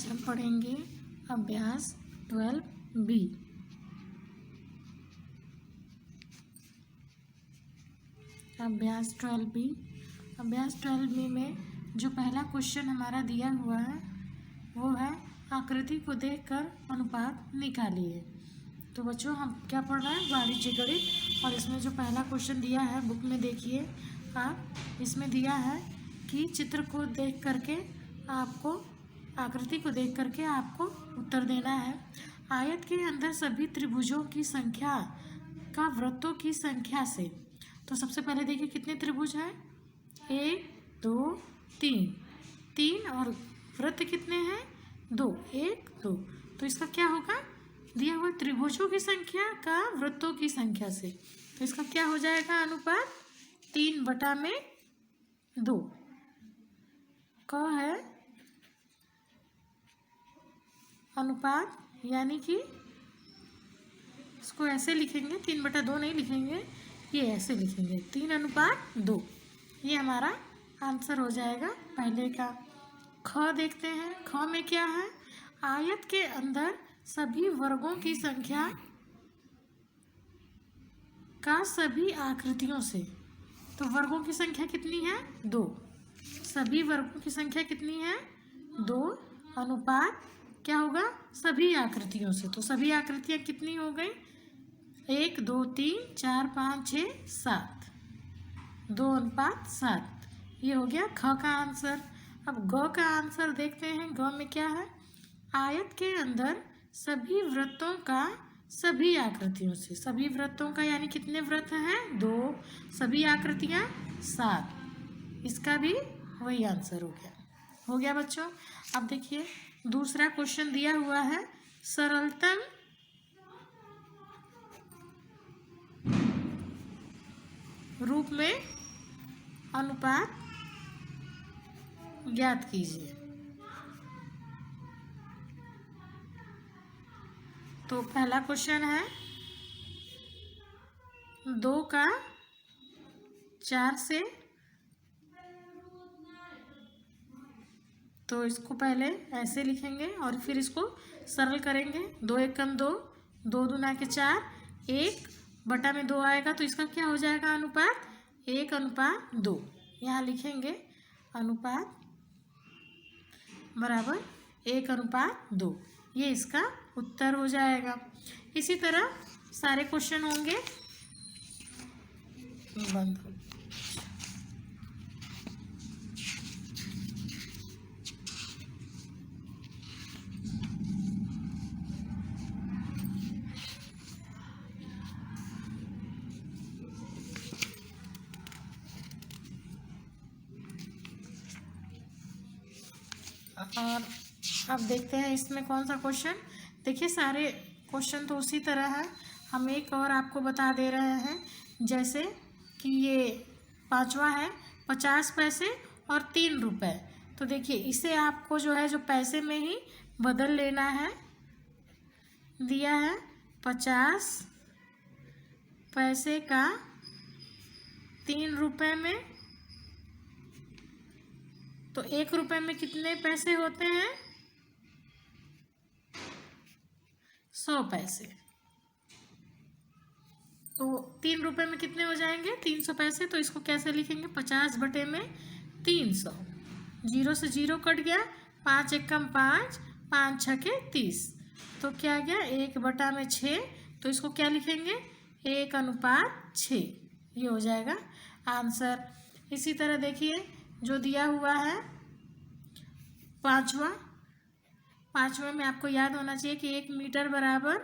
आज हम पढ़ेंगे अभ्यास 12B। अभ्यास 12B। अभ्यास 12B में जो पहला क्वेश्चन हमारा दिया हुआ है वो है आकृति को देखकर अनुपात निकालिए। तो बच्चों हम क्या पढ़ रहे हैं, वाणिज्य गणित। और इसमें जो पहला क्वेश्चन दिया है बुक में देखिए आप, इसमें दिया है कि चित्र को देख करके आपको, आकृति को देख करके आपको उत्तर देना है। आयत के अंदर सभी त्रिभुजों की संख्या का वृत्तों की संख्या से। तो सबसे पहले देखिए कितने त्रिभुज हैं, 1 2 3, 3 और वृत्त कितने हैं, 2, 1 2। तो इसका क्या होगा, दिया हुआ त्रिभुजों की संख्या का वृत्तों की संख्या से। तो इसका क्या हो जाएगा अनुपात, 3/2 का है अनुपात, यानी कि इसको ऐसे लिखेंगे, 3/2 नहीं लिखेंगे, ये ऐसे लिखेंगे 3/2। ये हमारा आंसर हो जाएगा पहले का। ख देखते हैं, ख में क्या है, आयत के अंदर सभी वर्गों की संख्या का सभी आकृतियों से। तो वर्गों की संख्या कितनी है, 2। सभी वर्गों की संख्या कितनी है, 2 अनुपात क्या होगा, सभी आकृतियों से। तो सभी आकृतियाँ कितनी हो गई, 1 2 3 4 5 6 7, 2:7। ये हो गया ख का आंसर। अब ग का आंसर देखते हैं। ग में क्या है, आयत के अंदर सभी वृत्तों का सभी आकृतियों से। सभी वृत्तों का यानी कितने वृत्त हैं, 2, सभी आकृतियाँ 7। इसका भी वही आंसर हो गया बच्चों। अब देखिए दूसरा क्वेश्चन दिया हुआ है, सरलतम रूप में अनुपात ज्ञात कीजिए। तो पहला क्वेश्चन है 2 का 4 से। तो इसको पहले ऐसे लिखेंगे और फिर इसको सरल करेंगे। 2 एकम 2, 2 दूना के 4, 1/2 आएगा। तो इसका क्या हो जाएगा अनुपात, 1/2। यहाँ लिखेंगे अनुपात बराबर 1/2। ये इसका उत्तर हो जाएगा। इसी तरह सारे क्वेश्चन होंगे। बंद हो। और अब देखते हैं इसमें कौन सा क्वेश्चन। देखिए सारे क्वेश्चन तो उसी तरह है। हम एक और आपको बता दे रहे हैं, जैसे कि ये 5वां है 50 पैसे और 3 रुपये। तो देखिए इसे आपको जो है, जो पैसे में ही बदल लेना है। दिया है 50 पैसे का 3 रुपये में। तो 1 रुपये में कितने पैसे होते हैं, 100 पैसे। तो 3 रुपये में कितने हो जाएंगे, 300 पैसे। तो इसको कैसे लिखेंगे, 50/300। 0 से 0 कट गया, 5 एकम 5, 5 छके 30। तो क्या गया, 1/6। तो इसको क्या लिखेंगे, 1/6। ये हो जाएगा आंसर। इसी तरह देखिए जो दिया हुआ है 5वां में आपको याद होना चाहिए कि 1 मीटर बराबर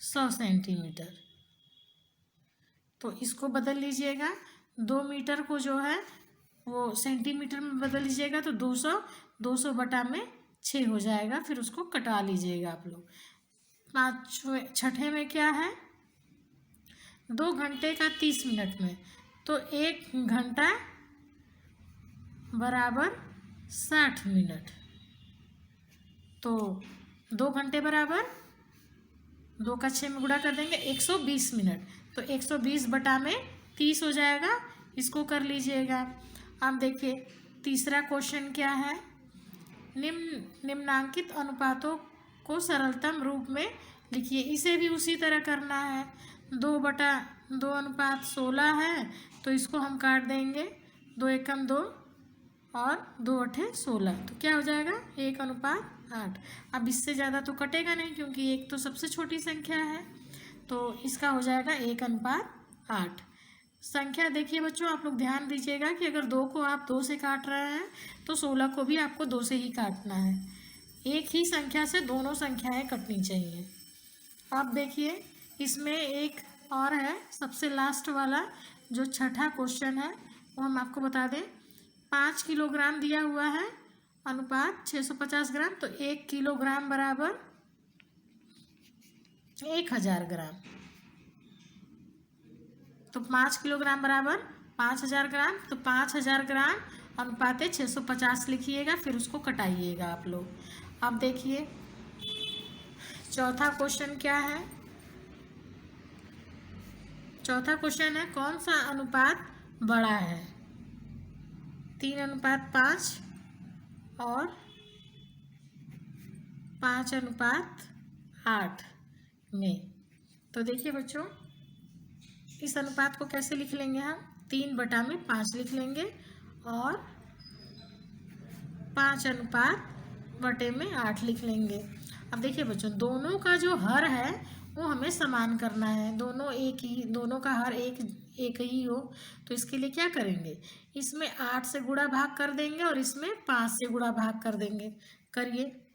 100 सेंटीमीटर। तो इसको बदल लीजिएगा, 2 मीटर को जो है वो सेंटीमीटर में बदल लीजिएगा। तो 200/6 हो जाएगा। फिर उसको कटा लीजिएगा आप लोग। 6ठे में क्या है, 2 घंटे का 30 मिनट में। तो 1 घंटा बराबर 60 मिनट। तो 2 घंटे बराबर 2 का 6 में गुणा कर देंगे, 120 मिनट। तो 120/30 हो जाएगा। इसको कर लीजिएगा। अब देखिए तीसरा क्वेश्चन क्या है, निम्नांकित अनुपातों को सरलतम रूप में लिखिए। इसे भी उसी तरह करना है। 2/2 अनुपात 16 है, तो इसको हम काट देंगे। 2 एकम 2 और 2 अठे 16, तो क्या हो जाएगा 1/8। अब इससे ज़्यादा तो कटेगा नहीं, क्योंकि 1 तो सबसे छोटी संख्या है, तो इसका हो जाएगा 1/8। संख्या देखिए बच्चों, आप लोग ध्यान दीजिएगा कि अगर 2 को आप 2 से काट रहे हैं तो 16 को भी आपको 2 से ही काटना है। एक ही संख्या से दोनों संख्याएं कटनी चाहिए। अब देखिए इसमें एक और है, सबसे लास्ट वाला जो छठा क्वेश्चन है वो हम आपको बता दें। 5 किलोग्राम दिया हुआ है, अनुपात 650 ग्राम, तो 1 किलोग्राम बराबर 1000 ग्राम। तो 5 किलोग्राम बराबर 5000 ग्राम, तो 5000 ग्राम अनुपात 650 लिखिएगा, फिर उसको कटाइएगा आप लोग। अब देखिए चौथा क्वेश्चन क्या है। चौथा क्वेश्चन है कौन सा अनुपात बड़ा है, 3:5 और 5:8 में। तो देखिए बच्चों, इस अनुपात को कैसे लिख लेंगे हम, 3/5 लिख लेंगे और 5:8 लिख लेंगे। अब देखिए बच्चों, दोनों का जो हर है वो हमें समान करना है, दोनों का हर एक ही हो। तो इसके लिए क्या करेंगे, इसमें 8 से गुणा भाग कर देंगे और इसमें 5 से गुणा भाग कर देंगे। करिए।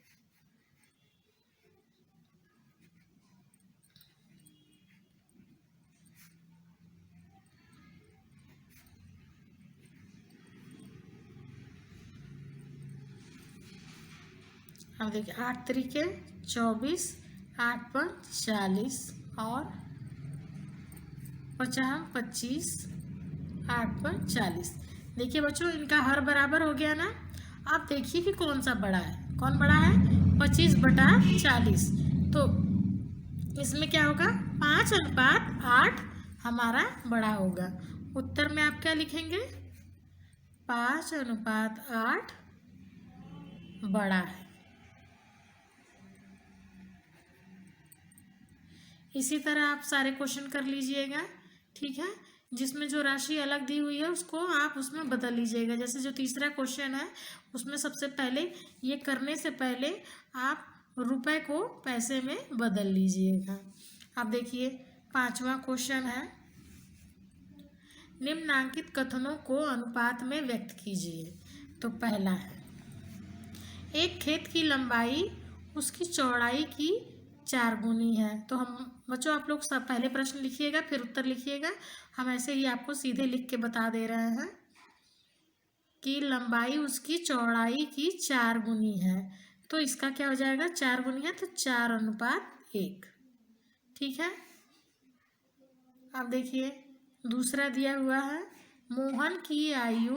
अब देखिए 8 तरीके 24, 8 5 40 और 50 25, 8 5 40। देखिए बच्चों, इनका हर बराबर हो गया ना। अब देखिए कि कौन सा बड़ा है, कौन बड़ा है, 25/40। तो इसमें क्या होगा, 5:8 हमारा बड़ा होगा। उत्तर में आप क्या लिखेंगे, 5:8 बड़ा है। इसी तरह आप सारे क्वेश्चन कर लीजिएगा, ठीक है। जिसमें जो राशि अलग दी हुई है उसको आप उसमें बदल लीजिएगा। जैसे जो तीसरा क्वेश्चन है उसमें सबसे पहले ये करने से पहले आप रुपए को पैसे में बदल लीजिएगा। अब देखिए 5वां क्वेश्चन है, निम्नांकित कथनों को अनुपात में व्यक्त कीजिए। तो पहला है, एक खेत की लंबाई उसकी चौड़ाई की 4 गुनी है। तो हम बच्चों, आप लोग सब पहले प्रश्न लिखिएगा फिर उत्तर लिखिएगा। हम ऐसे ही आपको सीधे लिख के बता दे रहे हैं कि लंबाई उसकी चौड़ाई की 4 गुनी है। तो इसका क्या हो जाएगा, 4 गुनी है तो 4:1, ठीक है। अब देखिए दूसरा दिया हुआ है, मोहन की आयु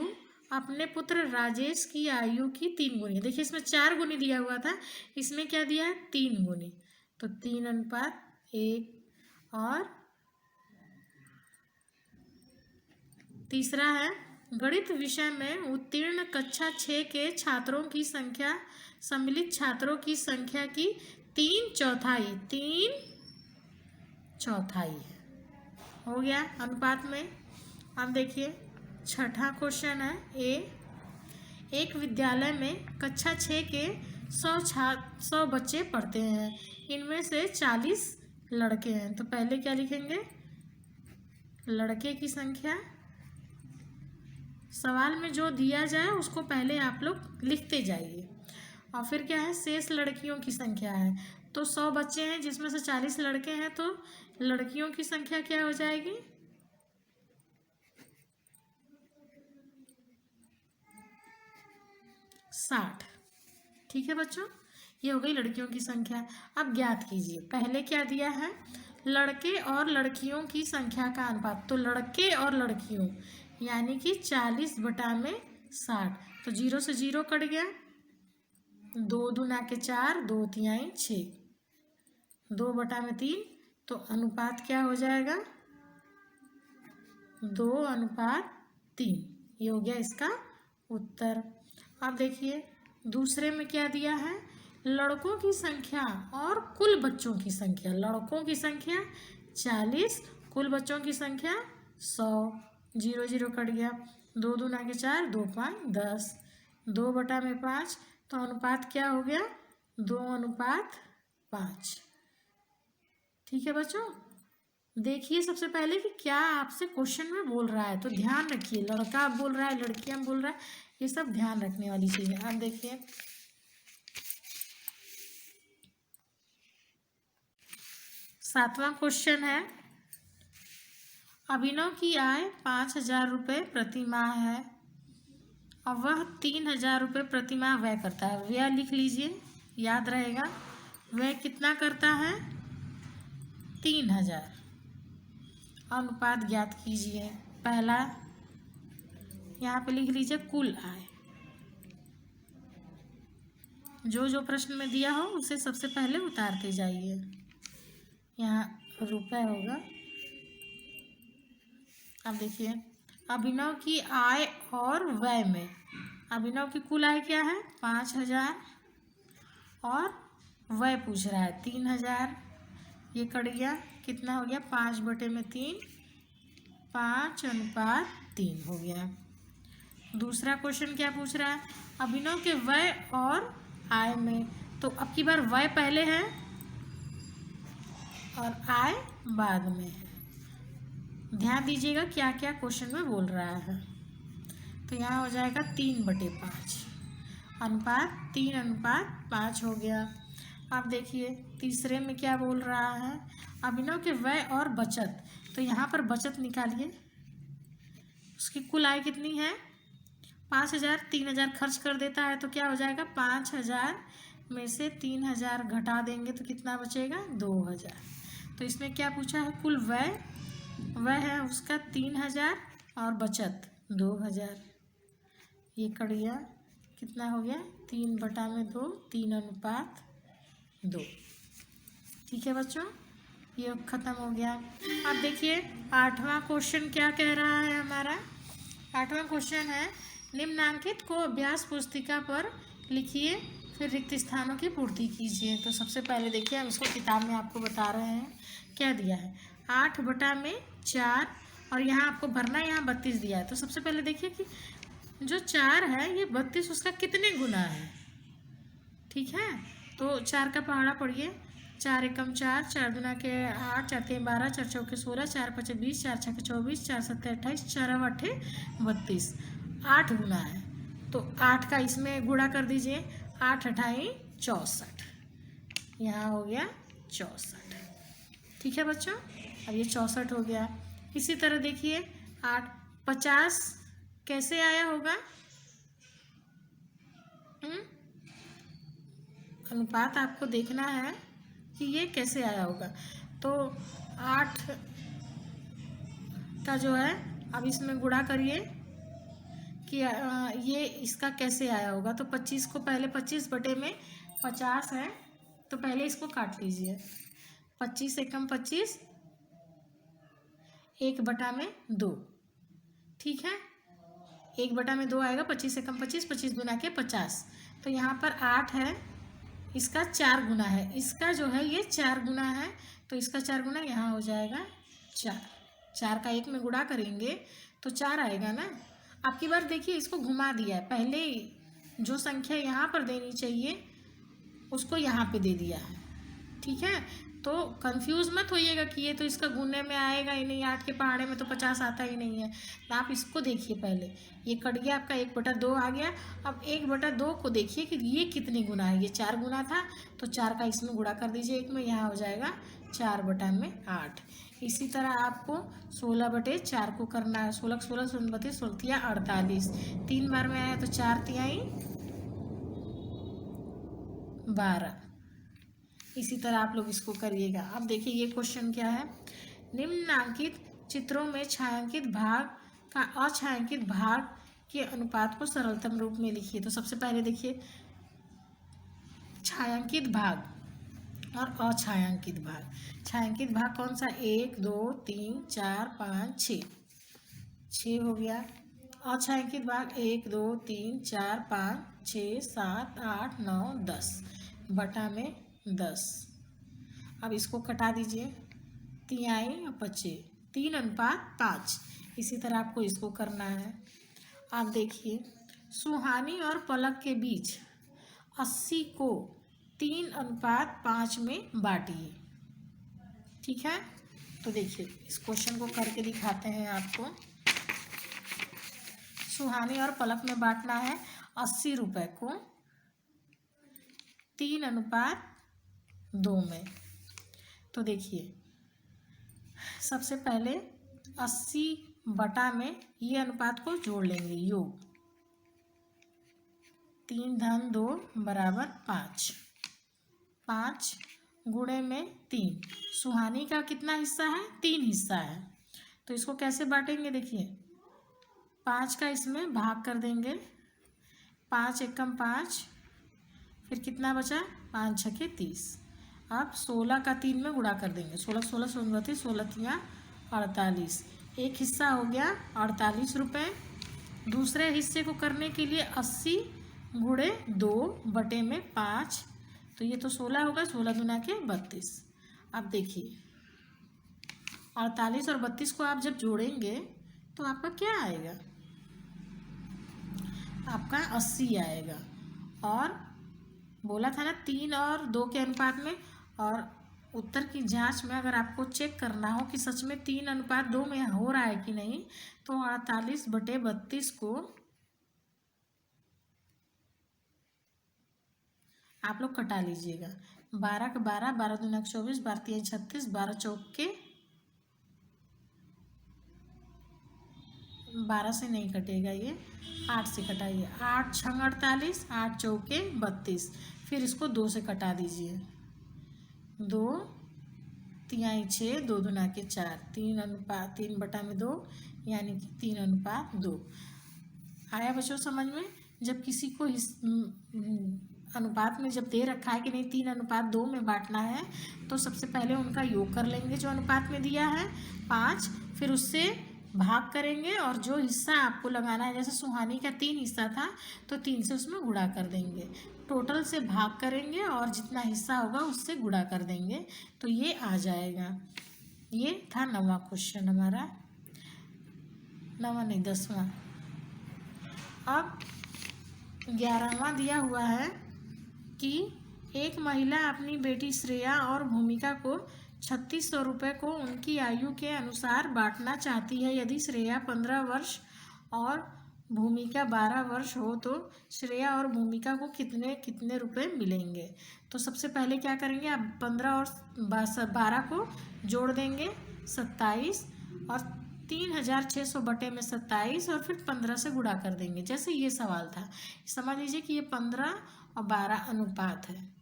अपने पुत्र राजेश की आयु की 3 गुनी। देखिए इसमें 4 गुनी दिया हुआ था, इसमें क्या दिया है, 3 गुनी। तो 3:1। और तीसरा है, गणित विषय में उत्तीर्ण कक्षा 6 के छात्रों की संख्या सम्मिलित छात्रों की संख्या की 3/4 हो गया अनुपात में। अब देखिए छठा क्वेश्चन है, एक विद्यालय में कक्षा 6 के 100 बच्चे पढ़ते हैं, इनमें से 40 लड़के हैं। तो पहले क्या लिखेंगे, लड़के की संख्या। सवाल में जो दिया जाए उसको पहले आप लोग लिखते जाइए। और फिर क्या है, शेष लड़कियों की संख्या है। तो 100 बच्चे हैं जिसमें से 40 लड़के हैं, तो लड़कियों की संख्या क्या हो जाएगी, 60। ठीक है बच्चों, ये हो गई लड़कियों की संख्या। अब ज्ञात कीजिए, पहले क्या दिया है, लड़के और लड़कियों की संख्या का अनुपात। तो लड़के और लड़कियों यानी कि 40/60। तो 0 से 0 कट गया, 2 दूना के 4, 2 तिहाई 6, 2/3। तो अनुपात क्या हो जाएगा, 2:3। ये हो गया इसका उत्तर। अब देखिए दूसरे में क्या दिया है, लड़कों की संख्या और कुल बच्चों की संख्या। लड़कों की संख्या 40, कुल बच्चों की संख्या 100। 0 0 कट गया, 2 दूना के 4, 2 5 10, 2/5, तो अनुपात क्या हो गया, 2:5। ठीक है बच्चों, देखिए सबसे पहले कि क्या आपसे क्वेश्चन में बोल रहा है, तो ध्यान रखिए, लड़का बोल रहा है, लड़कियां बोल रहा है, ये सब ध्यान रखने वाली चीज़ है। अब देखिए 7वां क्वेश्चन है, अभिनव की आय 5,000 रुपये प्रति माह है और वह 3,000 रुपये प्रति माह व्यय करता है। व्यय लिख लीजिए, याद रहेगा, व्यय कितना करता है, 3,000। अनुपात ज्ञात कीजिए। पहला यहाँ पे लिख लीजिए कुल आय, जो प्रश्न में दिया हो उसे सबसे पहले उतारते जाइए। यहाँ रुपए होगा। अब देखिए अभिनव की आय और व्यय में, अभिनव की कुल आय क्या है, 5,000 और व्यय पूछ रहा है 3,000। ये कट गया, कितना हो गया, 5/3, 5:3 हो गया। दूसरा क्वेश्चन क्या पूछ रहा है, अभिनव के व्यय और आय में, तो अब की बार व्यय पहले है और आय बाद में है। ध्यान दीजिएगा क्या क्या क्वेश्चन में बोल रहा है। तो यहाँ हो जाएगा 3/5, अनुपात 3:5 हो गया। अब देखिए तीसरे में क्या बोल रहा है, अभिनव के व्यय और बचत, तो यहाँ पर बचत निकालिए। उसकी कुल आय कितनी है, 5,000, 3,000 खर्च कर देता है, तो क्या हो जाएगा, 5,000 में से 3,000 घटा देंगे तो कितना बचेगा, 2,000। तो इसमें क्या पूछा है, कुल व्यय, वह है उसका 3,000 और बचत 2,000। ये कट गया, कितना हो गया, 3/2, 3:2। ठीक है बच्चों, ये खत्म हो गया। अब देखिए 8वां क्वेश्चन क्या कह रहा है हमारा। 8वां क्वेश्चन है, निम्नांकित को अभ्यास पुस्तिका पर लिखिए, फिर रिक्त स्थानों की पूर्ति कीजिए। तो सबसे पहले देखिए हम इसको किताब में आपको बता रहे हैं क्या दिया है, 8/4 और यहाँ आपको भरना, यहाँ 32 दिया है। तो सबसे पहले देखिए कि जो 4 है ये 32 उसका कितने गुना है। ठीक है, तो 4 का पहाड़ा पढ़िए, 4 एकम 4, 4 दूना के 8, 4 तिया 12, 4 चौके 16, 4 पचे 20, 4 छके 24, 4 सत्ते 28, 4 अट्ठे 32, 8 गुना है। तो 8 का इसमें गुणा कर दीजिए, 8 अठाई 64, यहाँ हो गया 64। ठीक है बच्चों, अब ये 64 हो गया। इसी तरह देखिए 50 कैसे आया होगा, अनुपात आपको देखना है कि ये कैसे आया होगा। तो 8 का जो है, अब इसमें गुणा करिए कि ये इसका कैसे आया होगा। तो 25 को पहले 25/50 है, तो पहले इसको काट लीजिए, 25 एकम 25, 1/2। ठीक है, 1/2 आएगा, 25 एकम 25, 25 दूना के 50। तो यहाँ पर 8 है, इसका 4 गुना है, इसका जो है ये 4 गुना है, तो इसका 4 गुना यहाँ हो जाएगा 4। 4 का 1 में गुणा करेंगे तो 4 आएगा ना। अब की बार देखिए इसको घुमा दिया है, पहले जो संख्या यहाँ पर देनी चाहिए उसको यहाँ पे दे दिया है। ठीक है, तो कंफ्यूज मत होइएगा कि ये तो इसका गुने में आएगा ही नहीं, 8 के पहाड़े में तो 50 आता ही नहीं है। तो आप इसको देखिए, पहले ये कट गया आपका, 1/2 आ गया। अब 1/2 को देखिए कि ये कितने गुना है, ये 4 गुना था, तो 4 का इसमें गुणा कर दीजिए 1 में, यहाँ हो जाएगा 4/8। इसी तरह आपको 16/4 को करना है, 16 16 32 16 48, 3 बार में आया तो 4 तिहाई 12। इसी तरह आप लोग इसको करिएगा। अब देखिए ये क्वेश्चन क्या है, निम्नांकित चित्रों में छायांकित भाग का अछायांकित भाग के अनुपात को सरलतम रूप में लिखिए। तो सबसे पहले देखिए छायांकित भाग और अछायांकित भाग। छायांकित भाग कौन सा, 1 2 3 4 5 6, 6 हो गया। अछायांकित भाग 1 2 3 4 5 6, 7, 8, 9, 10 बटा में 10। अब इसको कटा दीजिए, तिहाई और पचे 3:5। इसी तरह आपको इसको करना है। आप देखिए, सुहानी और पलक के बीच 80 को 3:5 में बांटिए। ठीक है, तो देखिए इस क्वेश्चन को करके दिखाते हैं आपको। सुहानी और पलक में बांटना है 80 रुपये को 3:2 में। तो देखिए सबसे पहले 80 बटा में ये अनुपात को जोड़ लेंगे, योग 3 धन 2 बराबर 5, 5 गुणे में 3। सुहानी का कितना हिस्सा है? 3 हिस्सा है। तो इसको कैसे बांटेंगे? देखिए 5 का इसमें भाग कर देंगे, 5 एकम 5, फिर कितना बचा? 5 छके 30। अब 16 का 3 में गुणा कर देंगे, 16 16 16 16 तिया 48। एक हिस्सा हो गया 48 रुपये। दूसरे हिस्से को करने के लिए 80 गुणे 2 बटे में 5, तो ये तो 16 होगा, 16 दूना के 32। अब देखिए 48 और 32 को आप जब जोड़ेंगे तो आपका क्या आएगा? आपका 80 आएगा। और बोला था ना 3 और 2 के अनुपात में। और उत्तर की जांच में अगर आपको चेक करना हो कि सच में 3:2 में हो रहा है कि नहीं, तो 48 बटे 32 को आप लोग कटा लीजिएगा। 12 के 12, 12 दूना 24, 12 तिया 36, 12 चौके 12 से नहीं कटेगा, ये 8 से कटाइए। 8 छंग 48, 8 चौके 32। फिर इसको 2 से कटा दीजिए, 2 तिहाई 6, 2 दूना के 4, 3 बटा में 2 यानी कि 3:2 आया बच्चों समझ में। जब किसी को अनुपात में जब दे रखा है कि नहीं 3:2 में बांटना है, तो सबसे पहले उनका योग कर लेंगे जो अनुपात में दिया है 5, फिर उससे भाग करेंगे और जो हिस्सा आपको लगाना है, जैसे सुहानी का 3 हिस्सा था तो 3 से उसमें गुणा कर देंगे, टोटल से भाग करेंगे और जितना हिस्सा होगा उससे गुणा कर देंगे, तो ये आ जाएगा। ये था 9वां क्वेश्चन हमारा, 9वां नहीं 10वां। अब 11वां दिया हुआ है कि एक महिला अपनी बेटी श्रेया और भूमिका को 3600 रुपये को उनकी आयु के अनुसार बांटना चाहती है। यदि श्रेया 15 वर्ष और भूमिका 12 वर्ष हो तो श्रेया और भूमिका को कितने कितने रुपए मिलेंगे? तो सबसे पहले क्या करेंगे, आप 15 और 12 को जोड़ देंगे 27 और 3600 बटे में 27 और फिर 15 से गुणा कर देंगे। जैसे ये सवाल था, समझ लीजिए कि ये 15 और 12 अनुपात है।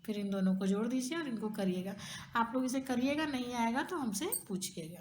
फिर इन दोनों को जोड़ दीजिए और इनको करिएगा। आप लोग इसे करिएगा, नहीं आएगा तो हमसे पूछिएगा।